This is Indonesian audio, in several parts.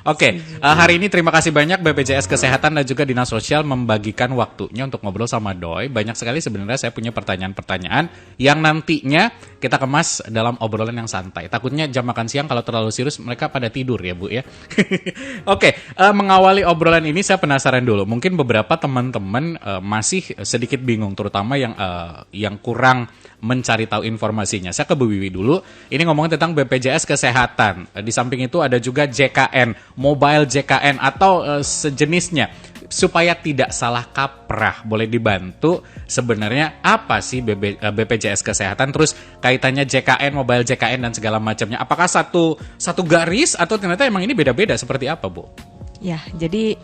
Oke, hari ini terima kasih banyak BPJS Kesehatan dan juga Dinas Sosial membagikan waktunya untuk ngobrol sama Doi. Banyak sekali sebenarnya saya punya pertanyaan-pertanyaan yang nantinya kita kemas dalam obrolan yang santai. Takutnya jam makan siang kalau terlalu serius mereka pada tidur ya Bu ya. Oke, mengawali obrolan ini saya penasaran dulu. Mungkin beberapa teman-teman masih sedikit bingung, terutama yang kurang mencari tahu informasinya. Saya ke Bu Wiwi dulu. Ini ngomongin tentang BPJS Kesehatan. Di samping itu ada juga JKN, Mobile JKN atau sejenisnya. Supaya tidak salah kaprah, boleh dibantu sebenarnya apa sih BPJS Kesehatan, terus kaitannya JKN, Mobile JKN dan segala macamnya. Apakah satu garis atau ternyata emang ini beda-beda seperti apa, Bu? Ya, jadi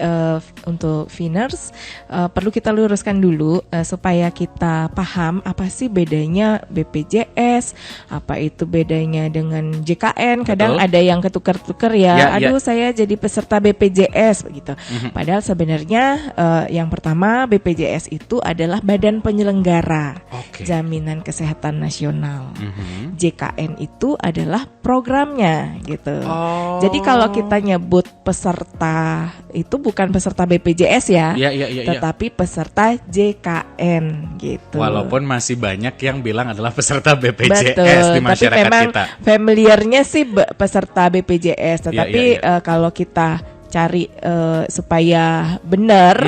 untuk Viners perlu kita luruskan dulu supaya kita paham apa sih bedanya BPJS, apa itu bedanya dengan JKN. Kadang ada yang ketukar-tukar ya. Aduh, saya jadi peserta BPJS begitu. Padahal sebenarnya yang pertama BPJS itu adalah Badan Penyelenggara Jaminan Kesehatan Nasional. JKN itu adalah programnya gitu. Jadi kalau kita nyebut peserta itu bukan peserta BPJS ya, tetapi peserta JKN gitu. Walaupun masih banyak yang bilang adalah peserta BPJS di masyarakat tapi kita. Familiarnya sih peserta BPJS, tetapi kalau kita cari supaya benar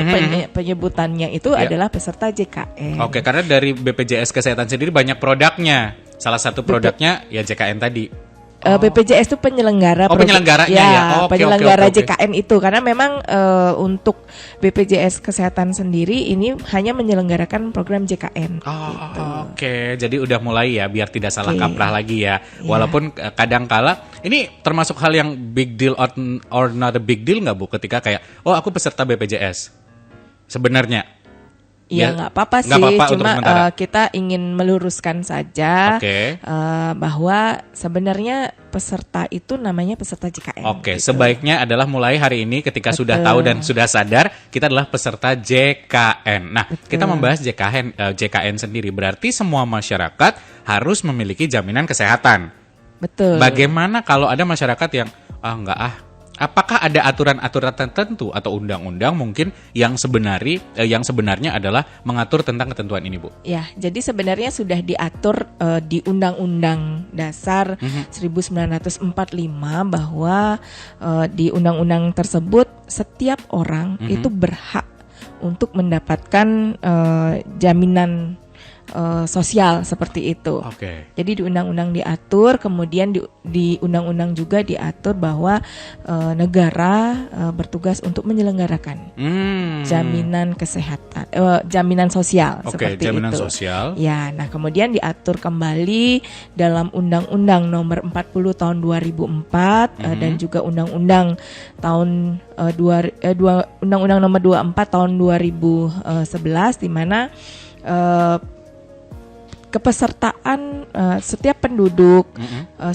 penyebutannya itu adalah peserta JKN. Oke, karena dari BPJS Kesehatan sendiri banyak produknya. Salah satu produknya ya JKN tadi. BPJS itu penyelenggara, penyelenggaranya penyelenggara JKN itu, karena memang untuk BPJS Kesehatan sendiri ini hanya menyelenggarakan program JKN. Gitu. Oke, jadi udah mulai ya biar tidak salah kaprah lagi ya. Walaupun kadangkala ini termasuk hal yang big deal or not a big deal nggak Bu? Ketika kayak aku peserta BPJS sebenarnya. Ya nggak apa-apa sih, cuma kita ingin meluruskan saja bahwa sebenarnya peserta itu namanya peserta JKN. Gitu. Sebaiknya adalah mulai hari ini ketika sudah tahu dan sudah sadar kita adalah peserta JKN. Nah, kita membahas JKN sendiri, berarti semua masyarakat harus memiliki jaminan kesehatan. Betul. Bagaimana kalau ada masyarakat yang apakah ada aturan-aturan tertentu atau undang-undang mungkin yang sebenarnya adalah mengatur tentang ketentuan ini, Bu? Ya, jadi sebenarnya sudah diatur di Undang-Undang Dasar 1945 bahwa di undang-undang tersebut setiap orang itu berhak untuk mendapatkan jaminan sosial seperti itu. Jadi di undang-undang diatur, kemudian di undang-undang juga diatur bahwa negara bertugas untuk menyelenggarakan jaminan kesehatan, jaminan sosial seperti jaminan itu. Sosial. Ya, nah kemudian diatur kembali dalam Undang-Undang Nomor 40 Tahun 2004 dan juga Undang-Undang tahun Undang-Undang Nomor 24 Tahun 2011 di mana kepesertaan setiap penduduk,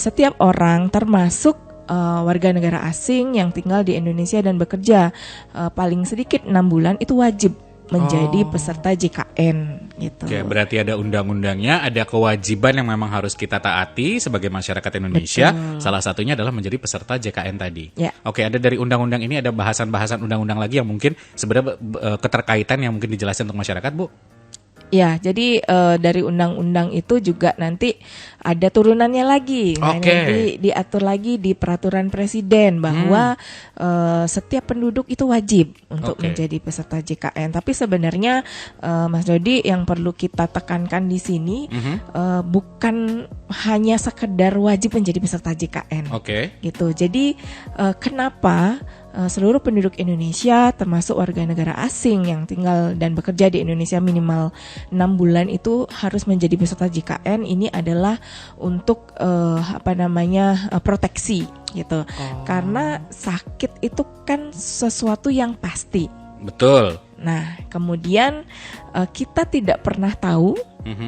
setiap orang termasuk warga negara asing yang tinggal di Indonesia dan bekerja paling sedikit 6 bulan itu wajib menjadi peserta JKN gitu. Berarti ada undang-undangnya, ada kewajiban yang memang harus kita taati sebagai masyarakat Indonesia. Betul. Salah satunya adalah menjadi peserta JKN tadi. Ada dari undang-undang ini ada bahasan-bahasan undang-undang lagi yang mungkin sebenarnya keterkaitan yang mungkin dijelaskan untuk masyarakat, Bu? Ya, jadi dari undang-undang itu juga nanti ada turunannya lagi. Nanti diatur lagi di peraturan presiden bahwa setiap penduduk itu wajib untuk menjadi peserta JKN. Tapi sebenarnya Mas Dodi, yang perlu kita tekankan di sini bukan hanya sekedar wajib menjadi peserta JKN. Gitu. Jadi kenapa seluruh penduduk Indonesia termasuk warga negara asing yang tinggal dan bekerja di Indonesia minimal 6 bulan itu harus menjadi peserta JKN? Ini adalah untuk proteksi gitu. Karena sakit itu kan sesuatu yang pasti. Betul. Nah, kemudian kita tidak pernah tahu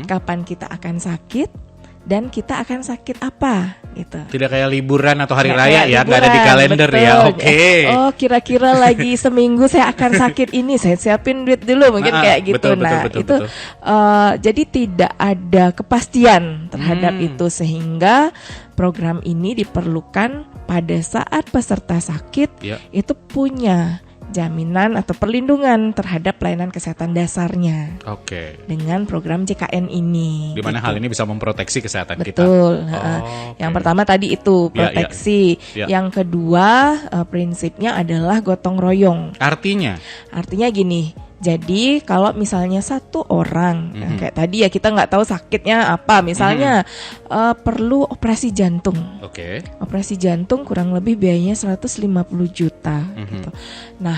kapan kita akan sakit dan kita akan sakit apa gitu. Tidak kayak liburan atau hari raya ya, nggak ada di kalender. Betul. Ya. Oh, kira-kira lagi seminggu saya akan sakit ini, saya siapin duit dulu mungkin kayak gitu. Betul. Jadi tidak ada kepastian terhadap itu, sehingga program ini diperlukan pada saat peserta sakit Ya. itu punya jaminan atau perlindungan terhadap pelayanan kesehatan dasarnya Oke. dengan program JKN ini. Di mana gitu. hal ini bisa memproteksi kesehatan kita. Betul. Oke. Yang pertama tadi itu Ya, proteksi. ya. Yang kedua prinsipnya adalah gotong royong. Artinya, Gini. Jadi kalau misalnya satu orang kayak tadi ya kita nggak tahu sakitnya apa, misalnya perlu operasi jantung. oke. Operasi jantung kurang lebih biayanya 150 juta gitu. Nah,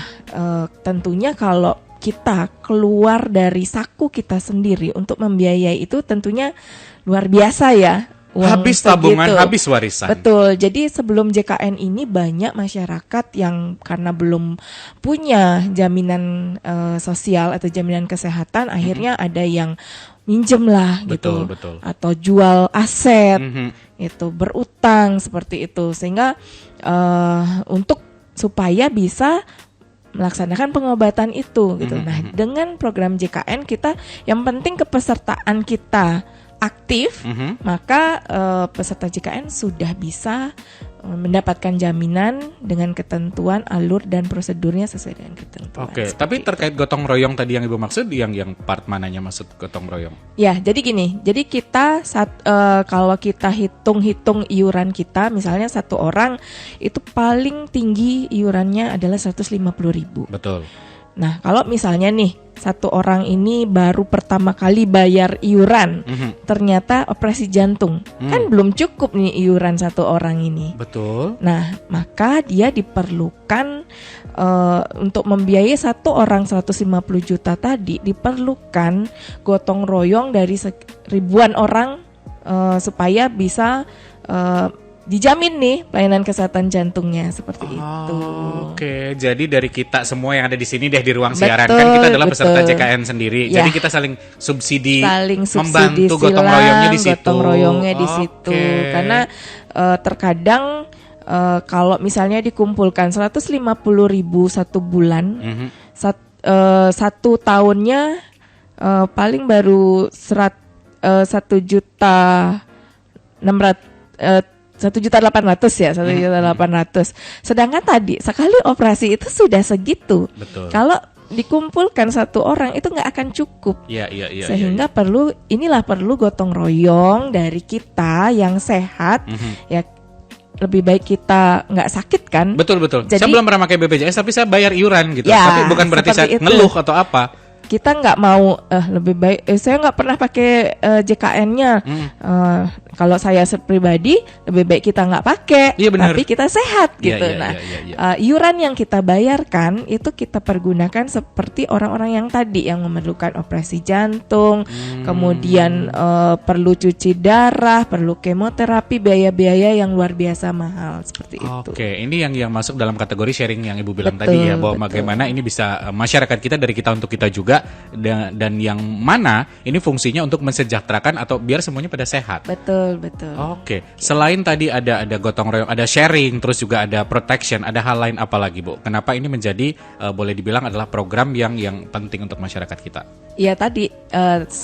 tentunya kalau kita keluar dari saku kita sendiri untuk membiayai itu tentunya luar biasa ya. Uang Habis tabungan, segitu. habis warisan. Betul. Jadi sebelum JKN ini banyak masyarakat yang karena belum punya jaminan sosial atau jaminan kesehatan, akhirnya ada yang minjem lah gitu, Betul. atau jual aset, Mhm. itu berutang seperti itu, sehingga untuk supaya bisa melaksanakan pengobatan itu gitu. Nah, dengan program JKN kita yang penting kepesertaan kita aktif, maka peserta JKN sudah bisa mendapatkan jaminan dengan ketentuan alur dan prosedurnya sesuai dengan ketentuan. Oke, Seperti tapi itu. terkait gotong royong tadi yang Ibu maksud, yang part mananya maksud gotong royong? Ya, jadi gini, jadi kita kalau kita hitung iuran kita, misalnya satu orang itu paling tinggi iurannya adalah 150.000. Betul. Nah, kalau misalnya nih satu orang ini baru pertama kali bayar iuran, ternyata operasi jantung, kan belum cukup nih iuran satu orang ini. Betul. Nah, maka dia diperlukan untuk membiayai satu orang 150 juta tadi, diperlukan gotong royong dari ribuan orang supaya bisa dijamin nih pelayanan kesehatan jantungnya seperti itu. Oke, jadi dari kita semua yang ada di sini deh di ruang siaran, Betul, kan kita adalah peserta betul. JKN sendiri. Ya. Jadi kita saling subsidi Membantu membantu gotong royongnya di situ. Gotong royongnya di Oke. situ. Karena terkadang kalau misalnya dikumpulkan 150.000 satu bulan, satu tahunnya paling baru 1.800.000 ya, 1.800.000. Sedangkan tadi sekali operasi itu sudah segitu. Betul. Kalau dikumpulkan satu orang itu nggak akan cukup. Iya. Sehingga perlu gotong royong dari kita yang sehat, ya lebih baik kita nggak sakit kan. Betul. Jadi- Saya belum pernah pakai BPJS tapi saya bayar iuran gitu. Ya, Tapi bukan berarti saya seperti itu. ngeluh atau apa. Kita nggak mau lebih baik. Saya nggak pernah pakai JKN-nya. Kalau saya pribadi lebih baik kita nggak pakai, Iya, benar. tapi kita sehat Iya, gitu. iya, Nah, iya. iuran yang kita bayarkan itu kita pergunakan seperti orang-orang yang tadi yang memerlukan operasi jantung, kemudian perlu cuci darah, perlu kemoterapi, biaya-biaya yang luar biasa mahal seperti itu. Oke, ini yang masuk dalam kategori sharing yang Ibu bilang Betul, tadi ya, bahwa betul. bagaimana ini bisa masyarakat kita dari kita untuk kita juga, dan yang mana ini fungsinya untuk mensejahterakan atau biar semuanya pada sehat. Betul. Oke, selain tadi ada gotong royong, ada sharing, terus juga ada protection, ada hal lain apa lagi, Bu? Kenapa ini menjadi boleh dibilang adalah program yang penting untuk masyarakat kita? Iya tadi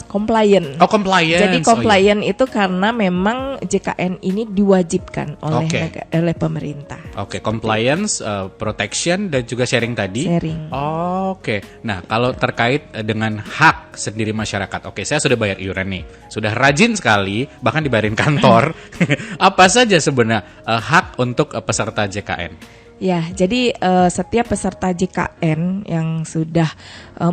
compliant. Oh, compliance. Jadi Oh, iya. compliant itu karena memang JKN ini diwajibkan oleh Oke. oleh pemerintah. Oke, compliance, protection, dan juga sharing tadi. Sharing. Oke, nah kalau terkait dengan hak sendiri masyarakat, oke, saya sudah bayar iuran nih, sudah rajin sekali, bahkan dibayarin kantor. Apa saja sebenarnya hak untuk peserta JKN? Ya, jadi setiap peserta JKN yang sudah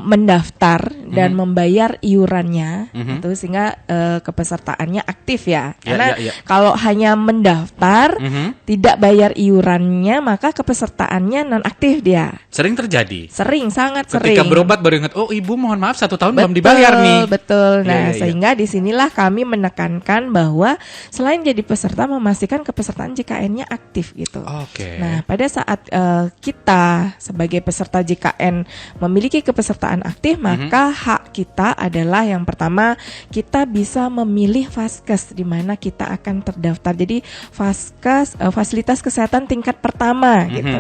mendaftar dan membayar iurannya, itu sehingga kepesertaannya aktif ya. Karena ya. kalau hanya mendaftar tidak bayar iurannya, maka kepesertaannya non aktif dia. Sering terjadi. Sering, sangat sering. Ketika berobat baru ingat, oh ibu mohon maaf 1 tahun belum dibayar nih. Betul. Nah, Iya. sehingga disinilah kami menekankan bahwa selain jadi peserta, memastikan kepesertaan JKN-nya aktif gitu. Oke. Nah, pada saat kita sebagai peserta JKN memiliki kepesertaan aktif, maka hak kita adalah yang pertama kita bisa memilih vaskes di mana kita akan terdaftar. Jadi vaskes fasilitas kesehatan tingkat pertama gitu.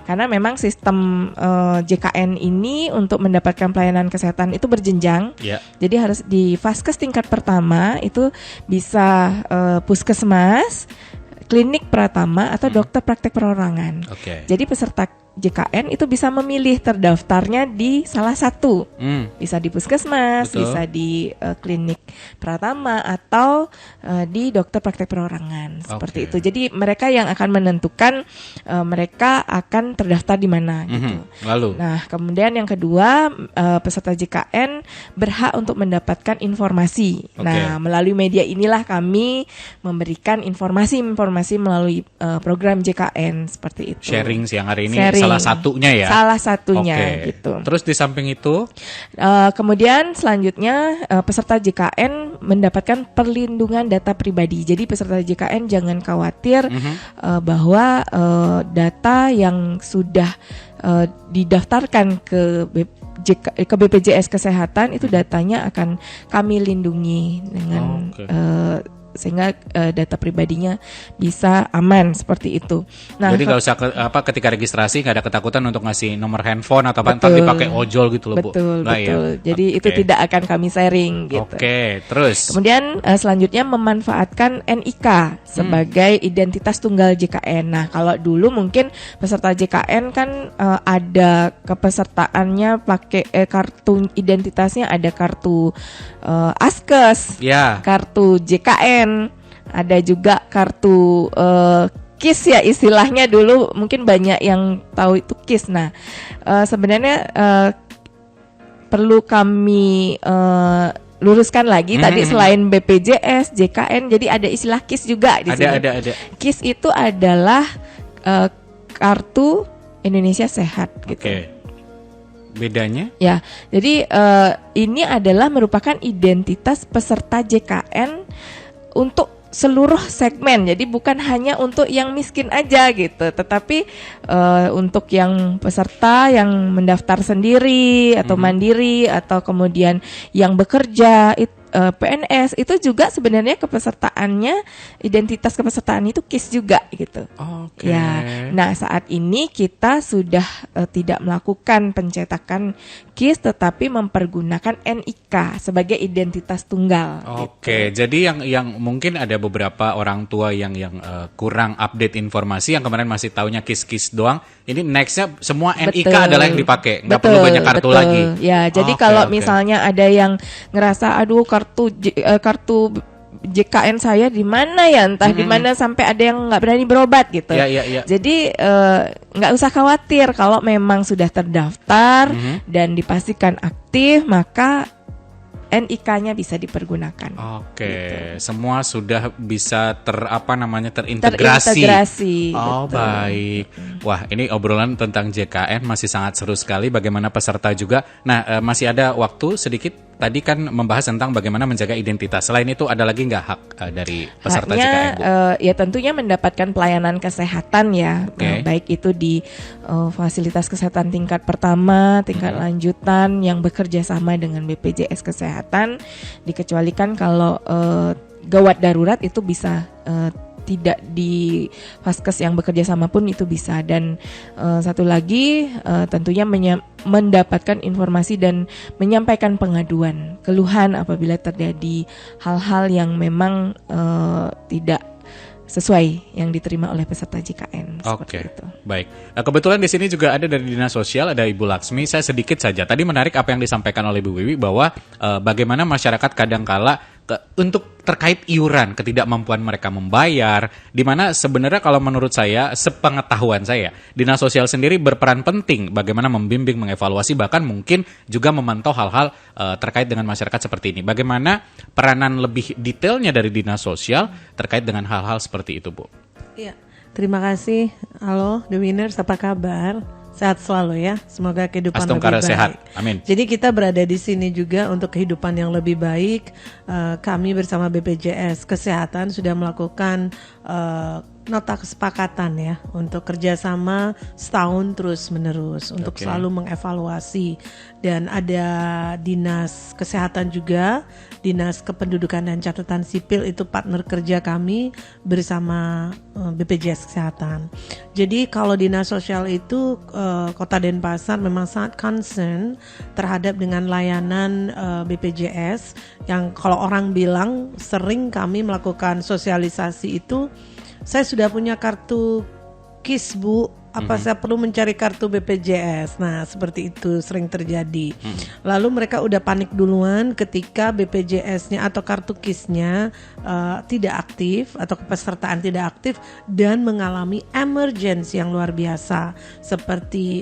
Karena memang sistem JKN ini untuk mendapatkan pelayanan kesehatan itu berjenjang. Ya. Jadi harus di vaskes tingkat pertama itu bisa puskesmas, klinik pratama atau dokter praktek perorangan. Oke. Jadi peserta JKN itu bisa memilih terdaftarnya di salah satu, bisa di puskesmas, Betul. bisa di klinik pratama atau di dokter praktek perorangan seperti itu. Jadi mereka yang akan menentukan mereka akan terdaftar di mana gitu. Lalu, Nah, kemudian yang kedua, peserta JKN berhak untuk mendapatkan informasi. Nah, melalui media inilah kami memberikan informasi melalui program JKN seperti itu. sharing siang hari ini salah satunya ya. Salah satunya Oke. gitu. Terus di samping itu, Kemudian selanjutnya peserta JKN mendapatkan perlindungan data pribadi. Jadi peserta JKN jangan khawatir bahwa data yang sudah didaftarkan ke BPJS Kesehatan itu datanya akan kami lindungi dengan sehingga data pribadinya bisa aman seperti itu. Nah, jadi nggak usah ketika registrasi nggak ada ketakutan untuk ngasih nomor handphone atau apa, ntar dipakai ojol gitu loh, Bu. Betul. Ya? Jadi itu tidak akan kami sharing gitu. Oke, terus. Kemudian selanjutnya memanfaatkan NIK sebagai identitas tunggal JKN. Nah, kalau dulu mungkin peserta JKN kan ada kepesertaannya pakai kartu identitasnya, ada kartu Askes, kartu JKN, ada juga kartu KIS ya istilahnya dulu, mungkin banyak yang tahu itu KIS. Nah, sebenarnya perlu kami luruskan lagi tadi selain BPJS, JKN, jadi ada istilah KIS juga di sini. Ada. KIS itu adalah kartu Indonesia Sehat gitu. Oke. Bedanya? Ya, jadi ini adalah merupakan identitas peserta JKN untuk seluruh segmen. Jadi bukan hanya untuk yang miskin aja gitu, tetapi untuk yang peserta yang mendaftar sendiri atau mandiri atau kemudian yang bekerja PNS itu juga sebenarnya kepesertaannya, identitas kepesertaan itu KIS juga gitu. Oke. Ya, nah saat ini kita sudah tidak melakukan pencetakan KIS tetapi mempergunakan NIK sebagai identitas tunggal. Oke, gitu. jadi yang mungkin ada beberapa orang tua yang kurang update informasi, yang kemarin masih taunya KIS doang. Ini nextnya semua NIK adalah yang dipakai, nggak perlu banyak kartu lagi. Ya, jadi kalau misalnya ada yang ngerasa aduh kartu JKN saya di mana ya, entah di mana sampai ada yang nggak berani berobat gitu. Ya. Jadi nggak usah khawatir kalau memang sudah terdaftar dan dipastikan aktif, maka NIK-nya bisa dipergunakan. Oke, gitu. Semua sudah bisa terintegrasi. Oh, betul. Baik. Wah, ini obrolan tentang JKN masih sangat seru sekali. Bagaimana peserta juga. Nah, masih ada waktu sedikit. Tadi kan membahas tentang bagaimana menjaga identitas. Selain itu ada lagi nggak hak dari peserta JKN, Bu? Ya tentunya mendapatkan pelayanan kesehatan ya, baik itu di fasilitas kesehatan tingkat pertama, tingkat lanjutan yang bekerja sama dengan BPJS Kesehatan. Dikecualikan kalau gawat darurat itu bisa tidak di vaskes yang bekerja sama pun itu bisa. Dan satu lagi tentunya mendapatkan informasi dan menyampaikan pengaduan, keluhan apabila terjadi hal-hal yang memang tidak sesuai yang diterima oleh peserta JKN. Oke, baik. Kebetulan di sini juga ada dari Dinas Sosial, ada Ibu Laksmi. Saya sedikit saja. Tadi menarik apa yang disampaikan oleh Bu Wiwi bahwa bagaimana masyarakat kadangkala untuk terkait iuran, ketidakmampuan mereka membayar, di mana sebenarnya kalau menurut saya, sepengetahuan saya, Dinas Sosial sendiri berperan penting bagaimana membimbing, mengevaluasi, bahkan mungkin juga memantau hal-hal terkait dengan masyarakat seperti ini. Bagaimana peranan lebih detailnya dari Dinas Sosial terkait dengan hal-hal seperti itu, Bu? Iya, terima kasih. Halo, The Winners, apa kabar? Sehat selalu ya. Semoga kehidupan lebih baik. Sehat. Amin. Jadi kita berada di sini juga untuk kehidupan yang lebih baik. Kami bersama BPJS Kesehatan sudah melakukan nota kesepakatan ya untuk kerjasama setahun terus menerus untuk selalu mengevaluasi. Dan ada Dinas Kesehatan juga, Dinas Kependudukan dan Catatan Sipil itu partner kerja kami bersama BPJS Kesehatan. Jadi kalau Dinas Sosial itu Kota Denpasar memang sangat concern terhadap dengan layanan BPJS yang kalau orang bilang sering kami melakukan sosialisasi itu saya sudah punya kartu KIS Bu, apa saya perlu mencari kartu BPJS? Nah, seperti itu sering terjadi. Lalu mereka udah panik duluan ketika BPJS-nya atau kartu KIS-nya tidak aktif atau kepesertaan tidak aktif dan mengalami emergency yang luar biasa seperti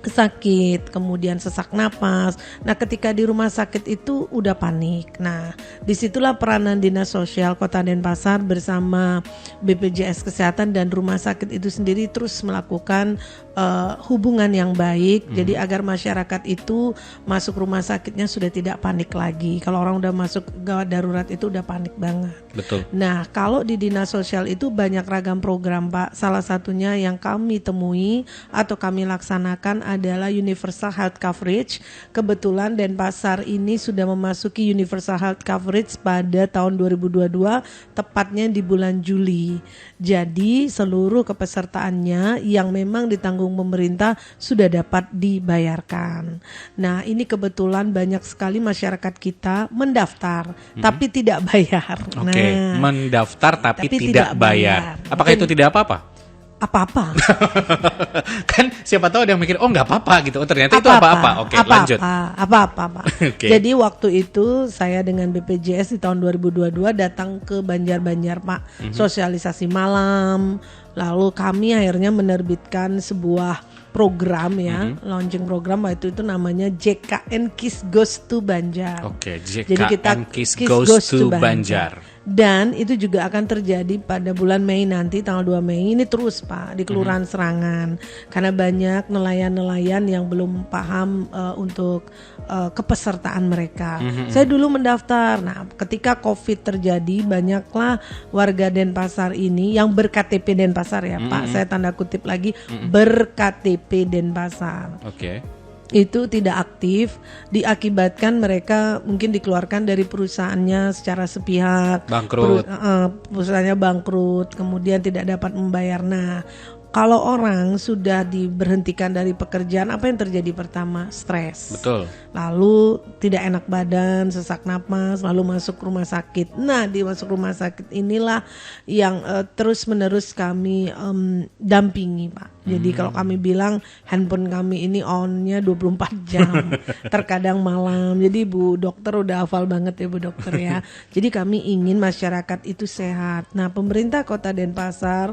sakit, kemudian sesak napas. Nah, ketika di rumah sakit itu udah panik. Nah, disitulah peranan Dinas Sosial Kota Denpasar bersama BPJS Kesehatan dan rumah sakit itu sendiri terus melakukan hubungan yang baik. Jadi agar masyarakat itu masuk rumah sakitnya sudah tidak panik lagi. Kalau orang udah masuk gawat darurat itu udah panik banget. Betul. Nah, kalau di Dinas Sosial itu banyak ragam program, Pak. Salah satunya yang kami temui atau kami laksanakan adalah Universal Health Coverage. Kebetulan Denpasar ini sudah memasuki Universal Health Coverage pada tahun 2022, tepatnya di bulan Juli. Jadi seluruh kepesertaannya yang memang ditanggung pemerintah sudah dapat dibayarkan. Nah, ini kebetulan banyak sekali masyarakat kita mendaftar tapi tidak bayar. Oke, Nah, mendaftar tapi tidak bayar. bayar. Apakah Mungkin itu tidak apa-apa? apa-apa. Kan siapa tahu ada yang mikir, oh nggak apa-apa gitu. Oh ternyata itu apa-apa. Oke, lanjut. Apa-apa, Pak. Oke. Jadi waktu itu saya dengan BPJS di tahun 2022 datang ke Banjar-Banjar, Pak. Sosialisasi malam. Lalu kami akhirnya menerbitkan sebuah program ya, launching program waktu itu namanya JKN KIS Goes to Banjar. Oke, Jadi kita JKN KIS Goes to Banjar. Dan itu juga akan terjadi pada bulan Mei nanti, tanggal 2 Mei ini terus Pak di Kelurahan Serangan. Karena banyak nelayan-nelayan yang belum paham untuk kepesertaan mereka. Saya dulu mendaftar. Nah, ketika Covid terjadi, banyaklah warga Denpasar ini yang ber-KTP Denpasar ya Pak. Saya tanda kutip lagi ber-KTP Denpasar. Oke. Itu tidak aktif diakibatkan mereka mungkin dikeluarkan dari perusahaannya secara sepihak, Bangkrut. perusahaannya bangkrut, kemudian tidak dapat membayar. Nah, kalau orang sudah diberhentikan dari pekerjaan, apa yang terjadi pertama? Stres. Betul. Lalu tidak enak badan, sesak napas, lalu masuk rumah sakit. Nah, di masuk rumah sakit inilah yang terus-menerus kami dampingi, Pak. Jadi kalau kami bilang handphone kami ini on-nya 24 jam, terkadang malam. Jadi Bu Dokter udah hafal banget ya Bu Dokter ya. Jadi kami ingin masyarakat itu sehat. Nah, pemerintah Kota Denpasar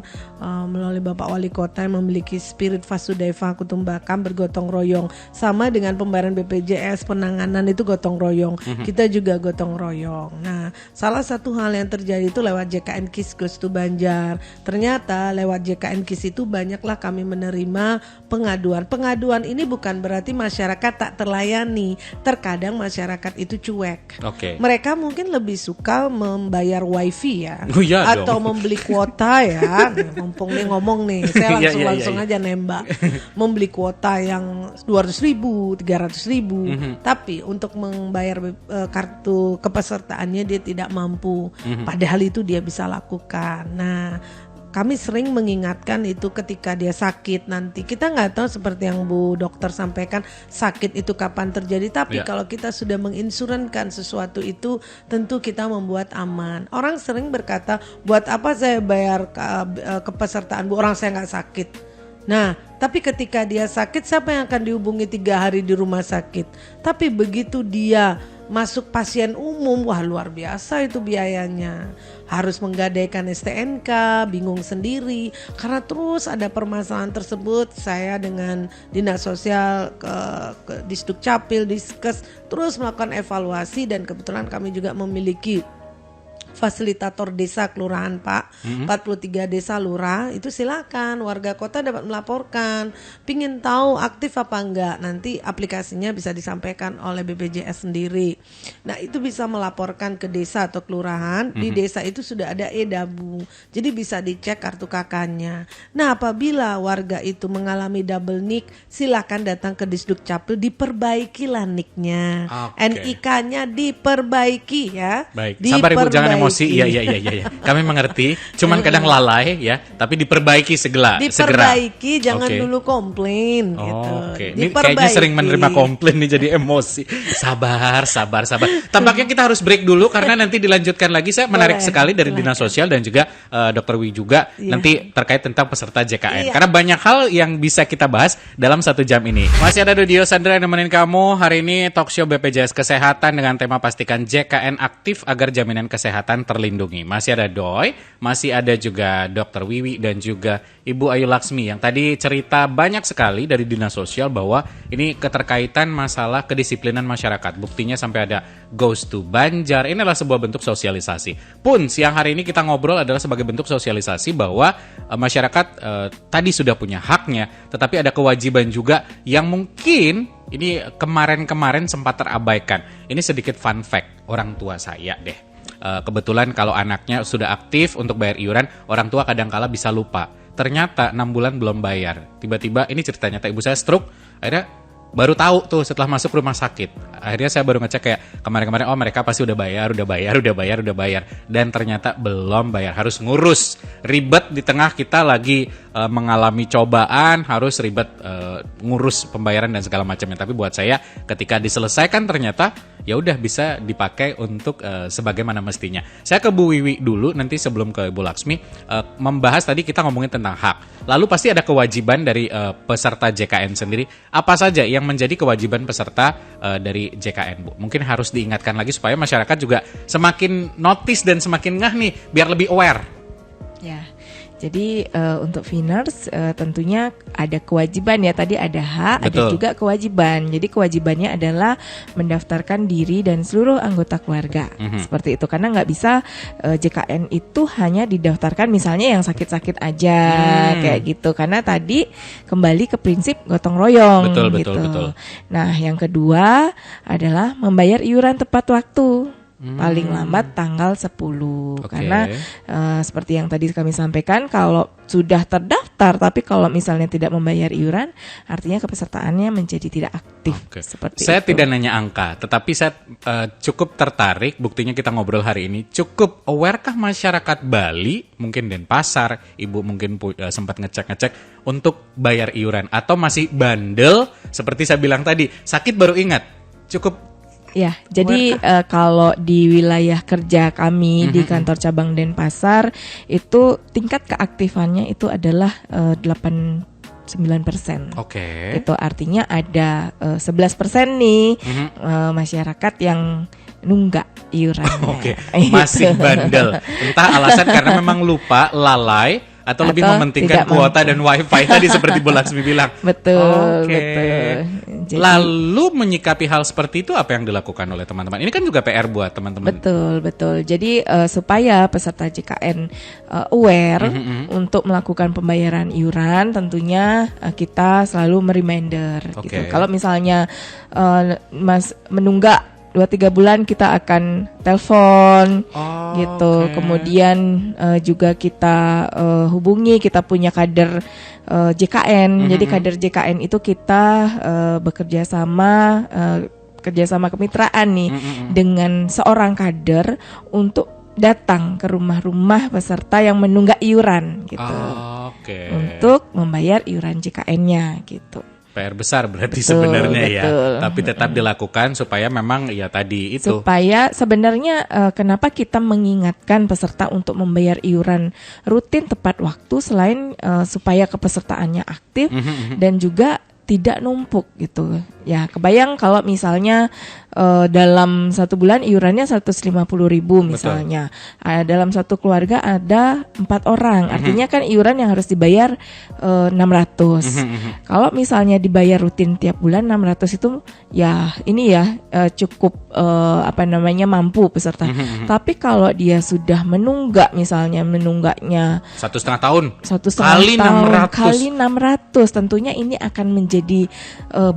melalui Bapak Wali Kota yang memiliki spirit Vasudhaiva Kutumbakam bergotong royong. Sama dengan pembayaran BPJS, penanganan itu gotong royong. Kita juga gotong royong. Nah, salah satu hal yang terjadi itu lewat JKN KIS Goes to Banjar. Ternyata lewat JKN KIS itu banyaklah kami menerima pengaduan. Pengaduan ini bukan berarti masyarakat tak terlayani. Terkadang masyarakat itu cuek. Oke. Mereka mungkin lebih suka membayar wifi ya, Oh, iya atau dong. membeli kuota ya. Mumpung nih ngomong nih, saya Iya, langsung iya. aja nembak. Membeli kuota yang 200.000, 300.000. Tapi untuk membayar kartu kepesertaannya dia tidak mampu. Padahal itu dia bisa lakukan. Nah, kami sering mengingatkan itu ketika dia sakit nanti. Kita nggak tahu seperti yang Bu Dokter sampaikan sakit itu kapan terjadi. Tapi Ya. kalau kita sudah menginsurankan sesuatu itu tentu kita membuat aman. Orang sering berkata, buat apa saya bayar kepesertaan Bu, orang saya nggak sakit. Nah, tapi ketika dia sakit, siapa yang akan dihubungi 3 hari di rumah sakit? Tapi begitu dia masuk pasien umum, wah luar biasa itu biayanya. Harus menggadaikan STNK, bingung sendiri. Karena terus ada permasalahan tersebut, saya dengan Dinas Sosial, ke Disduk Capil, Diskes, terus melakukan evaluasi dan kebetulan kami juga memiliki fasilitator desa kelurahan Pak, 43 desa lurah, itu silakan warga kota dapat melaporkan, pingin tahu aktif apa enggak, nanti aplikasinya bisa disampaikan oleh BPJS sendiri. Nah, itu bisa melaporkan ke desa atau kelurahan, di desa itu sudah ada e-dabu, jadi bisa dicek kartu KK-nya. Nah, apabila warga itu mengalami double NIK, silakan datang ke Disduk Capil, diperbaikilah NIK-nya, Oke. NIK-nya diperbaiki ya. Baik, sabar Ibu, jangan emosi. emosi. Iya. Kami mengerti. Cuman kadang lalai ya, tapi diperbaiki segera. Diperbaiki, jangan Oke. dulu komplain gitu. Oke, ini kayaknya sering menerima komplain nih jadi emosi. Sabar. Tampaknya kita harus break dulu karena nanti dilanjutkan lagi. Saya menarik sekali dari Dinas Sosial dan juga Dr. Wi juga nanti terkait tentang peserta JKN. Karena banyak hal yang bisa kita bahas dalam 1 jam ini. Masih ada Dio Sandra yang nemenin kamu hari ini talk show BPJS Kesehatan dengan tema pastikan JKN aktif agar jaminan kesehatan terlindungi. Masih ada Doi, masih ada juga Dr. Wiwi dan juga Ibu Ayu Laksmi yang tadi cerita banyak sekali dari Dinas Sosial bahwa ini keterkaitan masalah kedisiplinan masyarakat. Buktinya sampai ada Goes to Banjar. Inilah sebuah bentuk sosialisasi. Pun siang hari ini kita ngobrol adalah sebagai bentuk sosialisasi bahwa masyarakat tadi sudah punya haknya, tetapi ada kewajiban juga yang mungkin ini kemarin-kemarin sempat terabaikan. Ini sedikit fun fact orang tua saya deh. Kebetulan kalau anaknya sudah aktif untuk bayar iuran, orang tua kadangkala bisa lupa. Ternyata 6 bulan belum bayar. Tiba-tiba ini cerita nyata, ibu saya stroke, akhirnya baru tahu tuh setelah masuk rumah sakit. Akhirnya saya baru ngecek kayak kemarin-kemarin, oh mereka pasti udah bayar. Dan ternyata belum bayar. Harus ngurus. Ribet di tengah kita lagi mengalami cobaan, harus ribet ngurus pembayaran dan segala macamnya. Tapi buat saya ketika diselesaikan ternyata ya udah bisa dipakai untuk sebagaimana mestinya. Saya ke Bu Wiwi dulu nanti sebelum ke Ibu Laksmi membahas tadi kita ngomongin tentang hak. Lalu pasti ada kewajiban dari peserta JKN sendiri. Apa saja yang menjadi kewajiban peserta dari JKN, Bu? Mungkin harus diingatkan lagi supaya masyarakat juga semakin notice dan semakin ngeh nih biar lebih aware. Ya. Jadi untuk Finers tentunya ada kewajiban ya, tadi ada hak, Betul. ada juga kewajiban. Jadi kewajibannya adalah mendaftarkan diri dan seluruh anggota keluarga. Seperti itu, karena nggak bisa JKN itu hanya didaftarkan misalnya yang sakit-sakit aja kayak gitu. Karena tadi kembali ke prinsip gotong royong gitu. Betul. Nah, yang kedua adalah membayar iuran tepat waktu. Paling lambat tanggal 10. Karena seperti yang tadi kami sampaikan, kalau sudah terdaftar tapi kalau misalnya tidak membayar iuran, artinya kepesertaannya menjadi tidak aktif. Seperti saya itu. tidak nanya angka, tetapi saya cukup tertarik. Buktinya kita ngobrol hari ini. Cukup awarekah masyarakat Bali, mungkin Denpasar, Ibu mungkin sempat ngecek-ngecek untuk bayar iuran, atau masih bandel seperti saya bilang tadi, sakit baru ingat. Cukup. Ya, jadi kalau di wilayah kerja kami di kantor cabang Denpasar itu tingkat keaktifannya itu adalah 89%. Oke. Itu artinya ada 11% nih masyarakat yang nunggak iurannya. Oke. Masih bandel. Entah alasan karena memang lupa, lalai, atau lebih mementingkan kuota dan wifi tadi seperti Bu Laksmi bilang. Betul. Jadi, lalu menyikapi hal seperti itu apa yang dilakukan oleh teman-teman? Ini kan juga PR buat teman-teman. Betul. Jadi supaya peserta JKN aware untuk melakukan pembayaran iuran, tentunya kita selalu mereminder gitu. Kalau misalnya Mas menunggak 2-3 bulan, kita akan telepon gitu. Kemudian juga kita hubungi, kita punya kader JKN. Jadi kader JKN itu kita bekerja sama kerjasama kemitraan nih dengan seorang kader untuk datang ke rumah-rumah peserta yang menunggak iuran gitu. Untuk membayar iuran JKN-nya gitu. PR besar berarti sebenarnya ya, tapi tetap dilakukan supaya memang ya tadi itu. Supaya sebenarnya kenapa kita mengingatkan peserta untuk membayar iuran rutin tepat waktu selain supaya kepesertaannya aktif dan juga tidak numpuk gitu. Ya, kebayang kalau misalnya dalam 1 bulan iurannya 150.000 misalnya. Dalam satu keluarga ada 4 orang. Artinya kan iuran yang harus dibayar 600. Kalau misalnya dibayar rutin tiap bulan 600 itu ya ini ya cukup mampu peserta. Tapi kalau dia sudah menunggak, misalnya menunggaknya 1,5 tahun. 1,5 tahun kali 600, tentunya ini akan menjadi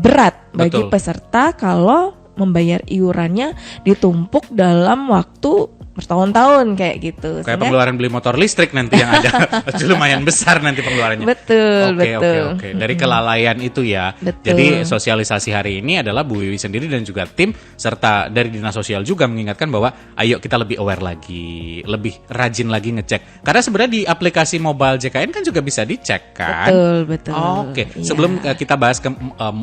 berat bagi peserta kalau membayar iurannya ditumpuk dalam waktu bertahun-tahun kayak gitu. Kayak Sehingga- pengeluaran beli motor listrik nanti yang ada. Itu lumayan besar nanti pengeluarannya. Betul, betul. Oke. Dari kelalaian itu ya. Betul. Jadi sosialisasi hari ini adalah Bu Wiwi sendiri dan juga tim serta dari Dinas Sosial juga mengingatkan bahwa ayo kita lebih aware lagi, lebih rajin lagi ngecek. Karena sebenarnya di aplikasi mobile JKN kan juga bisa dicek kan. Betul. Oke. Iya. Sebelum kita bahas ke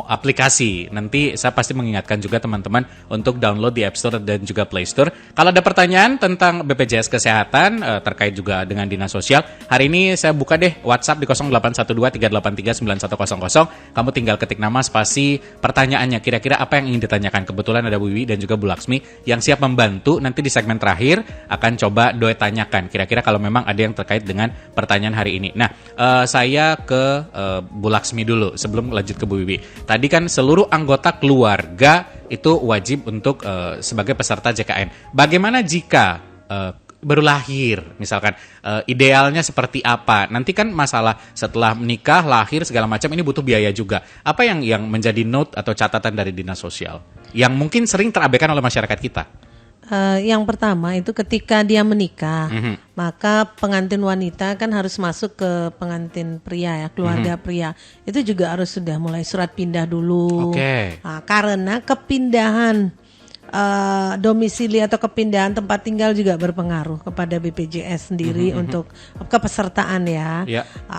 aplikasi, nanti saya pasti mengingatkan juga teman-teman untuk download di App Store dan juga Play Store. Kalau ada pertanyaan tentang BPJS Kesehatan terkait juga dengan Dinas Sosial, hari ini saya buka deh WhatsApp di 0812-383-9100. Kamu tinggal ketik nama spasi pertanyaannya. Kira-kira apa yang ingin ditanyakan? Kebetulan ada Bu Wiwi dan juga Bu Laksmi yang siap membantu. Nanti di segmen terakhir akan coba Doi tanyakan. Kira-kira kalau memang ada yang terkait dengan pertanyaan hari ini. Nah, saya ke Bu Laksmi dulu sebelum lanjut ke Bu Wiwi. Tadi kan seluruh anggota keluarga itu wajib untuk sebagai peserta JKN. Bagaimana jika baru lahir, misalkan idealnya seperti apa? Nanti kan masalah setelah menikah, lahir segala macam ini butuh biaya juga. Apa yang menjadi note atau catatan dari Dinas Sosial yang mungkin sering terabaikan oleh masyarakat kita? Yang pertama itu ketika dia menikah, maka pengantin wanita kan harus masuk ke pengantin pria ya, keluarga pria. Itu juga harus sudah mulai surat pindah dulu. Oke. Nah, karena kepindahan domisili atau kepindahan tempat tinggal juga berpengaruh kepada BPJS sendiri untuk kepesertaan ya.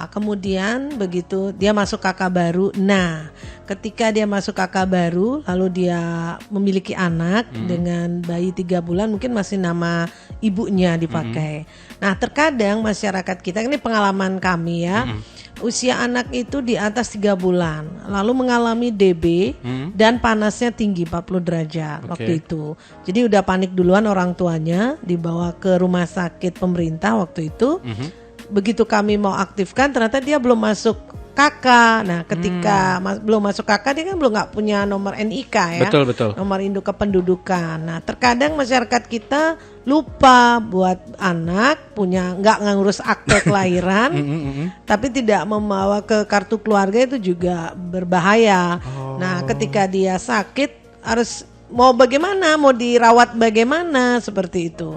Kemudian begitu dia masuk kakak baru, nah ketika dia masuk kakak baru lalu dia memiliki anak dengan bayi 3 bulan, mungkin masih nama ibunya dipakai. Nah terkadang masyarakat kita, ini pengalaman kami ya, usia anak itu di atas 3 bulan lalu mengalami DB dan panasnya tinggi 40 derajat waktu itu. Jadi udah panik duluan orang tuanya, dibawa ke rumah sakit pemerintah waktu itu. Begitu kami mau aktifkan ternyata dia belum masuk KK. Nah ketika belum masuk KK dia kan belum nggak punya nomor NIK ya. Betul. Nomor induk kependudukan. Nah terkadang masyarakat kita lupa buat anak punya, nggak ngurus akte kelahiran, tapi tidak membawa ke kartu keluarga, itu juga berbahaya. Nah ketika dia sakit harus mau bagaimana, mau dirawat bagaimana, seperti itu.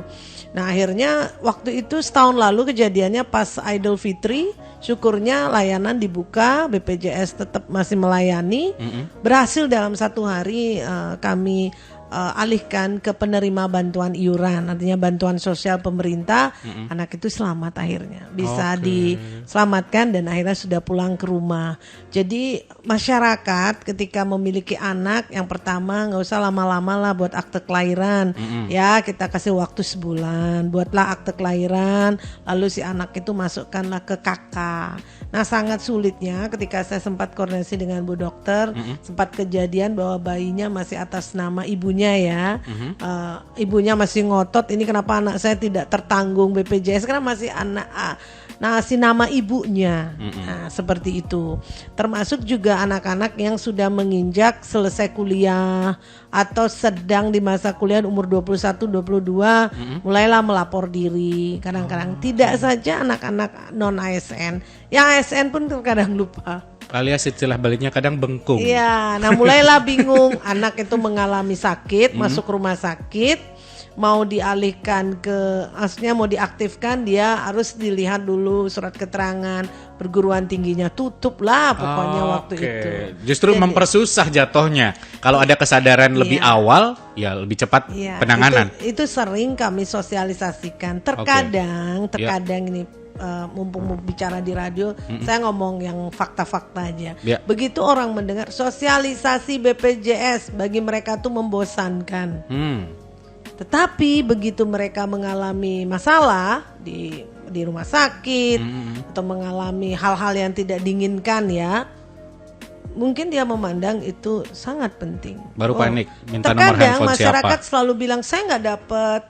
Nah akhirnya waktu itu setahun lalu kejadiannya pas Idul Fitri, syukurnya layanan dibuka, BPJS tetap masih melayani. Berhasil dalam 1 hari kami alihkan ke penerima bantuan iuran, artinya bantuan sosial pemerintah. Anak itu selamat, akhirnya bisa diselamatkan dan akhirnya sudah pulang ke rumah. Jadi masyarakat ketika memiliki anak, yang pertama nggak usah lama-lama lah buat akte kelahiran. Ya kita kasih waktu sebulan, buatlah akte kelahiran, lalu si anak itu masukkanlah ke KK. Nah sangat sulitnya ketika saya sempat koordinasi dengan Bu Dokter, sempat kejadian bahwa bayinya masih atas nama ibunya ya. Ibunya masih ngotot, ini kenapa anak saya tidak tertanggung BPJS, karena masih anak si nama ibunya. Nah, seperti itu. Termasuk juga anak-anak yang sudah menginjak selesai kuliah atau sedang di masa kuliah umur 21, 22, mulailah melapor diri. Kadang-kadang tidak saja anak-anak non ASN, yang ASN pun terkadang lupa. Alias istilah baliknya kadang bengkung. Iya, nah mulailah bingung. Anak itu mengalami sakit, masuk rumah sakit, mau dialihkan ke, maksudnya mau diaktifkan, dia harus dilihat dulu surat keterangan perguruan tingginya, tutup lah pokoknya waktu itu. Justru jadi, mempersusah jatuhnya. Kalau ada kesadaran lebih awal, ya lebih cepat penanganan. Itu sering kami sosialisasikan. Terkadang ini mumpung bicara di radio, saya ngomong yang fakta-fakta aja. Begitu orang mendengar sosialisasi BPJS, bagi mereka tuh membosankan. Tetapi begitu mereka mengalami masalah di rumah sakit atau mengalami hal-hal yang tidak diinginkan ya, mungkin dia memandang itu sangat penting. Baru panik, minta nomor handphone siapa. Terkadang masyarakat selalu bilang saya nggak dapat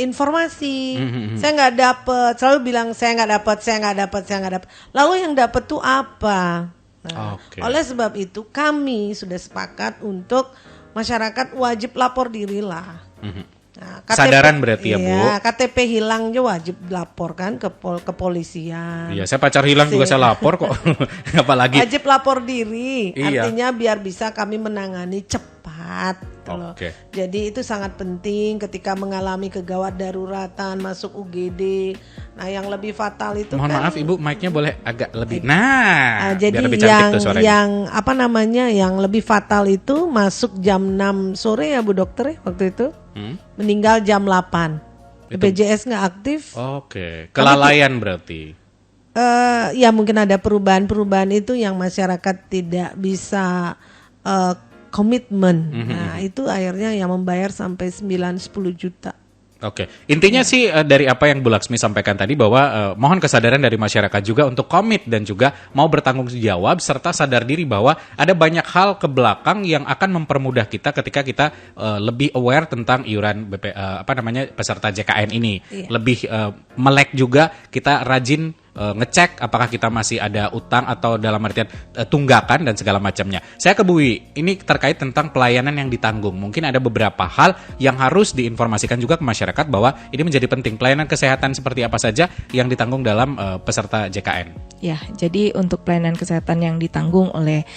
informasi, saya nggak dapat, selalu bilang saya nggak dapat. Lalu yang dapat tuh apa? Nah, oleh sebab itu kami sudah sepakat untuk masyarakat wajib lapor dirilah. Nah, KTP, kesadaran berarti ya Bu. KTP hilang juga wajib laporkan ke kepolisian. Iya, saya pacar hilang juga saya lapor kok. Apalagi wajib lapor diri. Artinya biar bisa kami menangani cepat. gitu loh. Oke. Jadi itu sangat penting ketika mengalami kegawat daruratan masuk UGD. Nah, yang lebih fatal itu Mohon kan maaf Ibu, mic-nya boleh agak lebih. Nah, jadi biar lebih cantik tuh suaranya. yang lebih fatal itu masuk jam 6 sore ya Bu Dokter ya waktu itu. Meninggal jam 8. BPJS nggak aktif. Oke, kelalaian berarti. Ya mungkin ada perubahan-perubahan itu yang masyarakat tidak bisa komitmen. Nah, itu akhirnya yang membayar sampai 9-10 juta. Oke, intinya sih dari apa yang Bu Laksmi sampaikan tadi bahwa mohon kesadaran dari masyarakat juga untuk komit dan juga mau bertanggung jawab serta sadar diri bahwa ada banyak hal ke belakang yang akan mempermudah kita ketika kita lebih aware tentang iuran peserta JKN ini. Iya. Lebih melek juga kita rajin ngecek apakah kita masih ada utang atau dalam artian tunggakan dan segala macamnya. Saya ke Bu Wi, ini terkait tentang pelayanan yang ditanggung. Mungkin ada beberapa hal yang harus diinformasikan juga ke masyarakat bahwa ini menjadi penting. Pelayanan kesehatan seperti apa saja yang ditanggung dalam peserta JKN? Ya, jadi untuk pelayanan kesehatan yang ditanggung oleh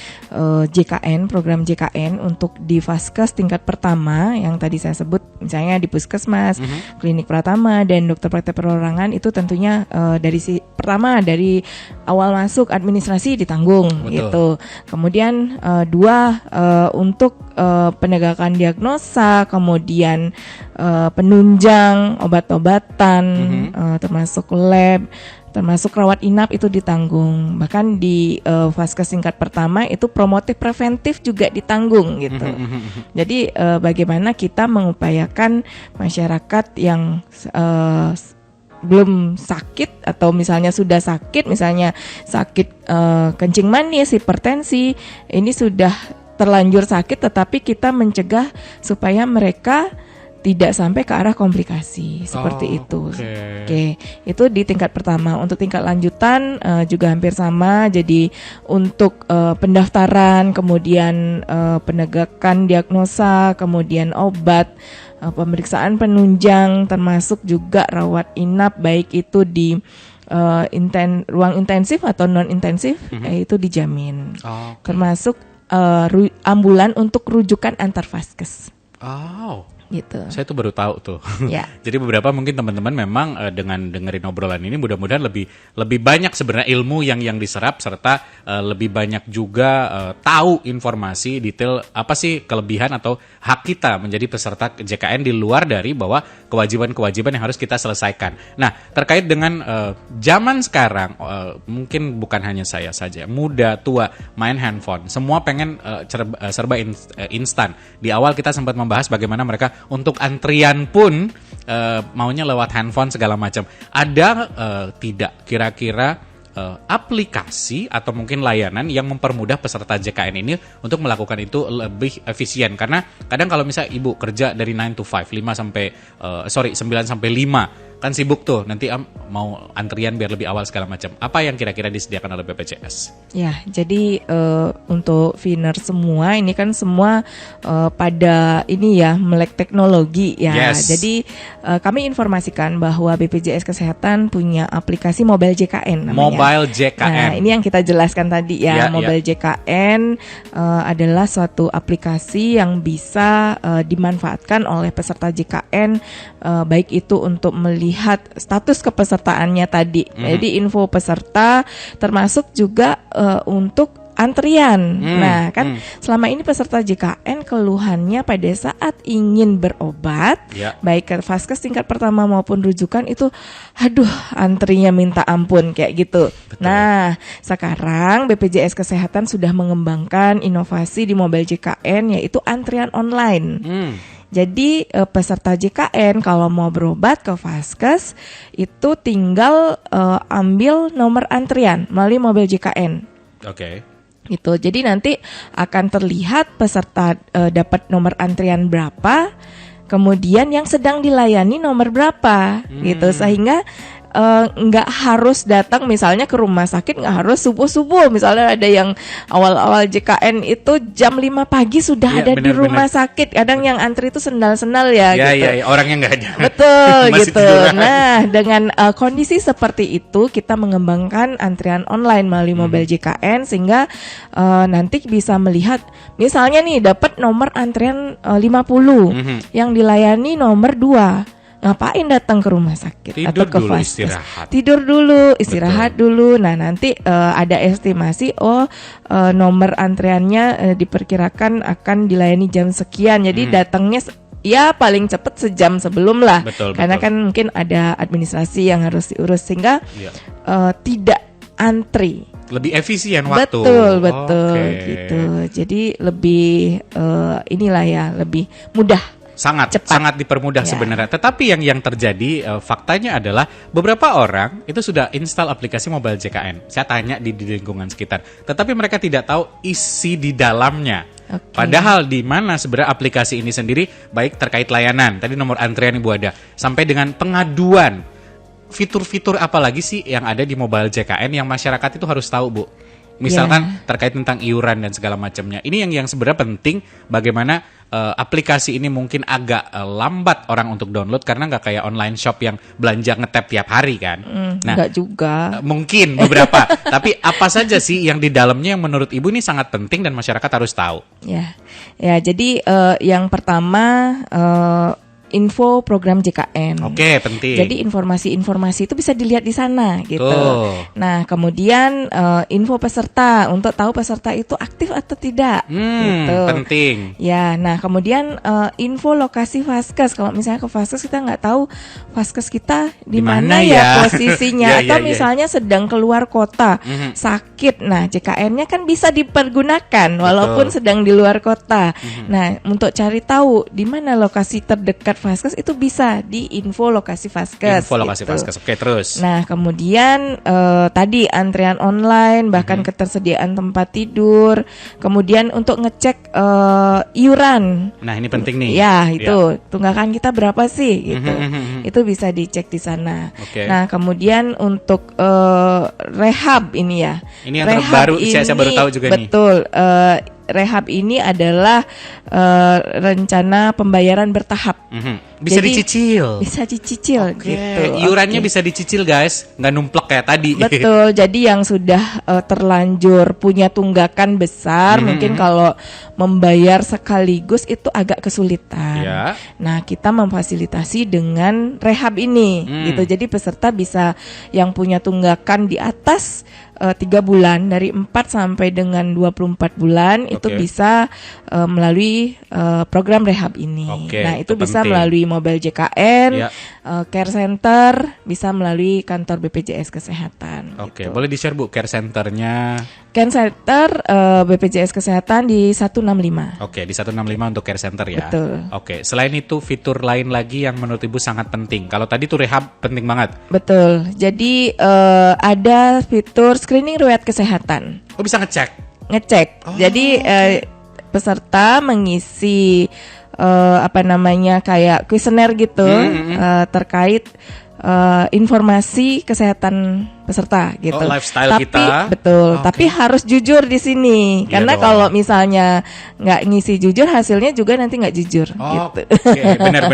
JKN, program JKN untuk di Vaskes tingkat pertama yang tadi saya sebut, misalnya di Puskesmas, Klinik Pratama dan Dokter Praktek Perorangan, itu tentunya dari awal masuk administrasi ditanggung. Betul. Gitu. Kemudian untuk penegakan diagnosa, kemudian penunjang obat-obatan, termasuk lab, termasuk rawat inap itu ditanggung. Bahkan di Vaskes tingkat pertama itu promotif preventif juga ditanggung gitu. Jadi bagaimana kita mengupayakan masyarakat yang belum sakit atau misalnya sudah sakit, misalnya sakit kencing manis, hipertensi, ini sudah terlanjur sakit tetapi kita mencegah supaya mereka tidak sampai ke arah komplikasi seperti itu. Oke, itu di tingkat pertama. Untuk tingkat lanjutan juga hampir sama. Jadi untuk pendaftaran, kemudian penegakan diagnosa, kemudian obat, pemeriksaan penunjang, termasuk juga rawat inap baik itu di ruang intensif atau non intensif, itu dijamin. Termasuk ambulan untuk rujukan antar vaskes. Gitu. Saya tuh baru tahu tuh. Ya. Jadi beberapa mungkin teman-teman memang dengan dengerin obrolan ini mudah-mudahan lebih banyak sebenarnya ilmu yang diserap serta lebih banyak juga tahu informasi detail apa sih kelebihan atau hak kita menjadi peserta JKN di luar dari bahwa kewajiban-kewajiban yang harus kita selesaikan. Nah, terkait dengan zaman sekarang mungkin bukan hanya saya saja, muda, tua, main handphone, semua pengen serba instan. Di awal kita sempat membahas bagaimana mereka untuk antrian pun maunya lewat handphone segala macam. Ada tidak kira-kira aplikasi atau mungkin layanan yang mempermudah peserta JKN ini untuk melakukan itu lebih efisien? Karena kadang kalau misalnya ibu kerja dari 9 to 5, 9 sampai 5 kan sibuk tuh, nanti mau antrian biar lebih awal segala macam. Apa yang kira-kira disediakan oleh BPJS? Ya, jadi untuk Viner semua ini kan semua pada ini ya melek teknologi ya. Yes. Jadi kami informasikan bahwa BPJS Kesehatan punya aplikasi Mobile JKN namanya. Mobile JKN. Nah, ini yang kita jelaskan tadi ya. Mobile JKN adalah suatu aplikasi yang bisa dimanfaatkan oleh peserta JKN baik itu untuk melihat status kepesertaannya tadi. Jadi info peserta termasuk juga untuk antrian. Nah, kan selama ini peserta JKN keluhannya pada saat ingin berobat, baik ke vaskes tingkat pertama maupun rujukan itu, aduh, antrinya minta ampun kayak gitu. Betul. Nah, sekarang BPJS Kesehatan sudah mengembangkan inovasi di Mobile JKN yaitu antrian online. Jadi peserta JKN kalau mau berobat ke vaskes itu tinggal ambil nomor antrian melalui Mobile JKN. Oke. Gitu. Jadi nanti akan terlihat peserta dapat nomor antrian berapa, kemudian yang sedang dilayani nomor berapa, gitu. Sehingga nggak harus datang misalnya ke rumah sakit, nggak harus subuh-subuh. Misalnya ada yang awal-awal JKN itu jam 5 pagi sudah Iya, ada di benar-benar. rumah sakit. Kadang yang antri itu sendal-sendal ya gitu. Ya, orangnya nggak ada. Betul Masih gitu. tiduran. Nah, dengan kondisi seperti itu kita mengembangkan antrian online melalui mobile JKN sehingga nanti bisa melihat misalnya nih dapat nomor antrian 50 yang dilayani nomor 2. Ngapain datang ke rumah sakit Tidur atau ke dulu, vaskes? istirahat. Tidur dulu, istirahat dulu. Nah, nanti ada estimasi nomor antriannya diperkirakan akan dilayani jam sekian. Jadi datangnya ya paling cepat sejam sebelum lah. Betul, Karena betul. kan mungkin ada administrasi yang harus diurus sehingga Iya. tidak antri. Lebih efisien waktu. Betul Oke. gitu. Jadi lebih inilah ya, lebih mudah. Sangat Cepat. dipermudah Ya. sebenarnya. Tetapi yang terjadi faktanya adalah beberapa orang itu sudah install aplikasi mobile JKN. Saya tanya di lingkungan sekitar, tetapi mereka tidak tahu isi di dalamnya. Oke. Padahal di mana sebenarnya aplikasi ini sendiri baik terkait layanan, tadi nomor antrian Ibu ada, sampai dengan pengaduan. Fitur-fitur apa lagi sih yang ada di mobile JKN yang masyarakat itu harus tahu, Bu? Misalkan terkait tentang iuran dan segala macamnya. Ini yang sebenarnya penting bagaimana aplikasi ini mungkin agak lambat orang untuk download karena nggak kayak online shop yang belanja ngetap tiap hari kan. Enggak juga. Mungkin beberapa. Tapi apa saja sih yang di dalamnya yang menurut Ibu ini sangat penting dan masyarakat harus tahu? Ya, jadi yang pertama info program JKN. Oke, penting. Jadi informasi-informasi itu bisa dilihat di sana gitu. Tuh. Nah, kemudian info peserta untuk tahu peserta itu aktif atau tidak. Gitu. Penting. Ya, nah kemudian info lokasi vaskes. Kalau misalnya ke vaskes kita nggak tahu vaskes kita di Di mana mana ya ya? posisinya, Ya, atau ya, ya. misalnya sedang keluar kota, sakit. Nah, JKN-nya kan bisa dipergunakan walaupun sedang di luar kota. Nah, untuk cari tahu di mana lokasi terdekat vaskes itu bisa di info lokasi vaskes. Info lokasi gitu. vaskes. Oke, terus. Nah, kemudian tadi antrian online, bahkan ketersediaan tempat tidur. Kemudian untuk ngecek iuran. Nah, ini penting nih. Ya, itu tunggakan kita berapa sih gitu. Itu bisa dicek di sana. Oke. Nah, kemudian untuk rehab ini ya. Ini yang terbaru, saya baru tahu juga nih. Betul. Rehab ini adalah rencana pembayaran bertahap. Bisa Jadi, dicicil. Bisa dicicil Oke, gitu. iurannya Oke. bisa dicicil guys, nggak numplek kayak tadi. Betul, jadi yang sudah terlanjur punya tunggakan besar, mungkin kalau membayar sekaligus itu agak kesulitan. Ya. Nah, kita memfasilitasi dengan rehab ini, gitu. Jadi peserta bisa yang punya tunggakan di atas 3 bulan, dari 4 sampai dengan 24 bulan itu Oke. bisa melalui program rehab ini. Oke, Nah, itu itu bisa penting. melalui mobile JKN, Ya. care center, bisa melalui kantor BPJS Kesehatan. Oke, gitu. boleh di-share Bu care centernya. Care center BPJS Kesehatan di 165. Oke, di 165 untuk care center ya. Betul. Oke, selain itu fitur lain lagi yang menurut Ibu sangat penting. Kalau tadi tuh rehab penting banget. Betul. Jadi ada fitur screening riwayat kesehatan. Oh, bisa ngecek. Ngecek. Jadi peserta mengisi kayak kuesioner gitu terkait informasi kesehatan peserta gitu. Oh, lifestyle tapi, kita. Betul. Oke. Tapi harus jujur di sini. Iya Karena dong. kalau misalnya nggak ngisi jujur, hasilnya juga nanti nggak jujur. Oh, gitu. oke, benar.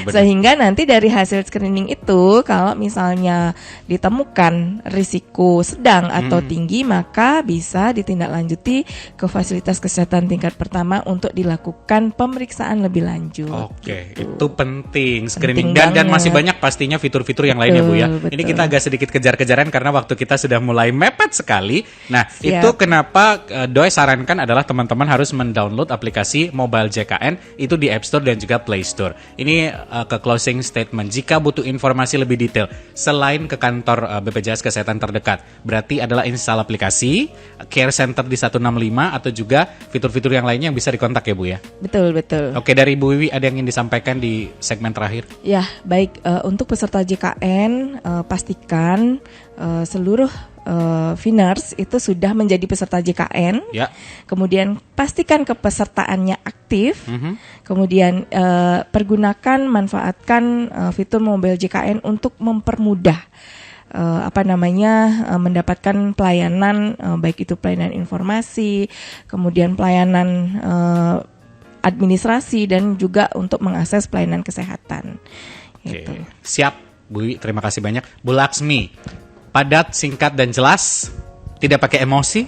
Sehingga nanti dari hasil screening itu, kalau misalnya ditemukan risiko sedang atau tinggi, maka bisa ditindaklanjuti ke fasilitas kesehatan tingkat pertama untuk dilakukan pemeriksaan lebih lanjut. Oke, gitu. itu penting screening Penting dan masih banget. banyak pastinya fitur-fitur yang lainnya Bu ya. Betul, Ini betul. kita agak sedikit kejar-kejaran karena waktu kita sudah mulai mepet sekali. Nah, Siap. itu kenapa Doi sarankan adalah teman-teman harus mendownload aplikasi mobile JKN itu di App Store dan juga Play Store. Ini ke closing statement. Jika butuh informasi lebih detail selain ke kantor BPJS Kesehatan terdekat, berarti adalah install aplikasi, care center di 165 atau juga fitur-fitur yang lainnya yang bisa dikontak ya Bu ya. Betul, betul. Oke, dari Bu Wiwi ada yang ingin disampaikan di segmen terakhir? Ya, baik. Untuk peserta JKN, pastikan seluruh Finers itu sudah menjadi peserta JKN. Ya. Kemudian pastikan kepesertaannya aktif. Kemudian manfaatkan fitur mobile JKN untuk mempermudah mendapatkan pelayanan, baik itu pelayanan informasi, kemudian pelayanan administrasi, dan juga untuk mengakses pelayanan kesehatan. Oke. Gitu. Siap, Bu Wiwi, terima kasih banyak. Bu Laksmi, padat, singkat, dan jelas, tidak pakai emosi.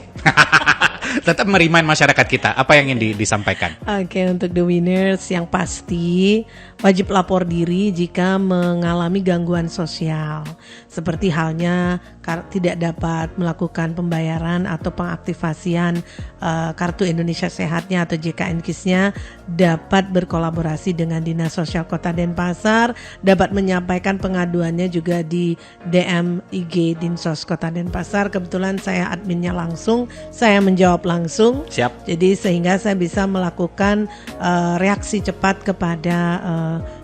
Tetap merimain masyarakat kita. Apa yang ingin disampaikan? Oke, untuk the winners yang pasti wajib lapor diri jika mengalami gangguan sosial, seperti halnya tidak dapat melakukan pembayaran atau pengaktifasian Kartu Indonesia Sehatnya atau JKN KIS-nya, dapat berkolaborasi dengan Dinas Sosial Kota Denpasar, dapat menyampaikan pengaduannya juga di DM IG Dinsos Kota Denpasar. Kebetulan saya adminnya langsung, saya menjawab langsung. Siap. Jadi sehingga saya bisa melakukan reaksi cepat kepada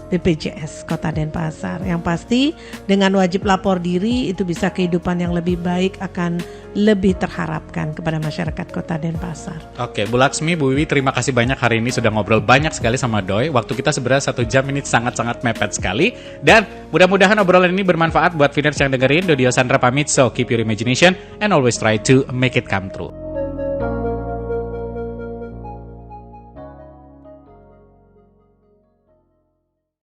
BPJS Kota Denpasar. Yang pasti dengan wajib lapor diri itu bisa kehidupan yang lebih baik akan lebih terharapkan kepada masyarakat Kota Denpasar. Oke, Bu Laksmi, Bu Wiwi, terima kasih banyak hari ini sudah ngobrol banyak sekali sama Doi. Waktu kita sebenarnya 1 jam ini sangat-sangat mepet sekali. Dan mudah-mudahan obrolan ini bermanfaat buat Finers yang dengerin. Dodio Sandra pamit, so keep your imagination and always try to make it come true.